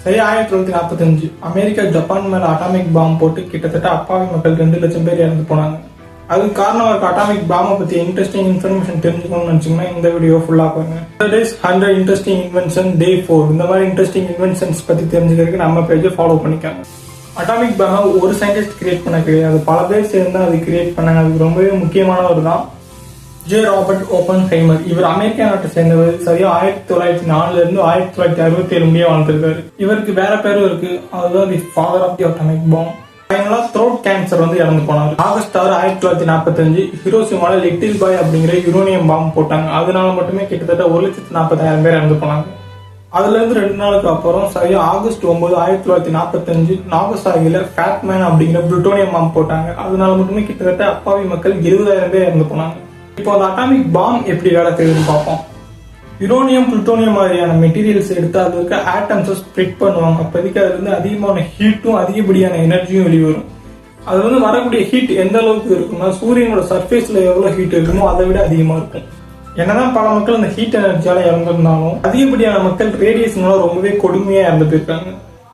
சரி 1945 America Japan மேல atomic பாம்பு போட்டு கிட்டத்தட்ட அப்பாவி மக்கள் 2 லட்சம் பேர் இறந்து போனாங்க. அதுக்கு காரணம் இருக்க அட்டாமிக் பாம்பை பத்தி இன்ட்ரெஸ்டிங் இன்ஃபர்மேஷன் தெரிஞ்சுக்கணும்னு நினைச்சீங்கன்னா இந்த வீடியோ ஃபுல்லா பாருங்க. 100 இன்ட்ரெஸ்டிங் இன்வென்ஷன் டே 4 இந்த மாதிரி இன்ட்ரெஸ்டிங் இன்வென்ஷன்ஸ் பத்தி தெரிஞ்சுக்கிறதுக்கு நம்ம பேஜை ஃபாலோ பண்ணிக்காங்க. அட்டாமிக் பாம்பை ஒரு சயின்டிஸ்ட் கிரியேட் பண்ண கிடையாது, பல பேர் சேர்ந்து அது கிரியேட் பண்ணாங்க. அதுக்கு ரொம்பவே முக்கியமானவர் தான் ஜே ராபர்ட் ஓப்பன்ஹைமர். இவர் அமெரிக்கா நாட்டை சேர்ந்தவர். சரியா 1904 இருந்து 1967 முடிய வாழ்ந்திருக்காரு. இவருக்கு வேற பேரும் இருக்கு, அதுதான் the father of the atomic bomb. Throat cancer இறந்து போனார். ஆகஸ்ட் 6 1945 ஹிரோஷிமால லிட்டில் பாய் அப்படிங்கிற யுரேனியம் பாம்பு போட்டாங்க. அதனால மட்டுமே கிட்டத்தட்ட 1,40,000 பேர் இறந்து போனாங்க. அதுல இருந்து 2 நாளுக்கு அப்புறம் சரியா ஆகஸ்ட் 9 1945 நாகசாகில ஃபேட்மேன் அப்படிங்கிற புளுட்டோனியம் பாம்பு போட்டாங்க. அதனால மட்டுமே கிட்டத்தட்ட அப்பாவி மக்கள் 20,000 பேர் இறந்து போனாங்க. இப்போ அந்த அட்டாமிக் பாம்பு எப்படி வேலை செய்யுதுன்னு பார்ப்போம். யுரேனியம் புளுட்டோனியம் மாதிரியான மெட்டீரியல்ஸ் எடுத்து அதுல இருக்க ஆட்டம்ஸை ஸ்ப்ளிட் பண்ணுவாங்க. அப்போதைக்கு அதுல இருந்து அதிகமான ஹீட்டும் அதிகப்படியான எனர்ஜியும் வெளிவரும். அதுல வரக்கூடிய ஹீட் எந்த அளவுக்கு இருக்குன்னா சூரியனோட சர்ஃபேஸ்ல எவ்வளவு ஹீட் இருக்குமோ அதை விட அதிகமா இருக்கும். என்னதான் பல மக்கள் அந்த ஹீட் எனர்ஜியால இறந்திருந்தாலும் அதிகப்படியான மக்கள் ரேடியேஷனால ரொம்பவே கொடுமையா இறந்து போயிருக்காங்க.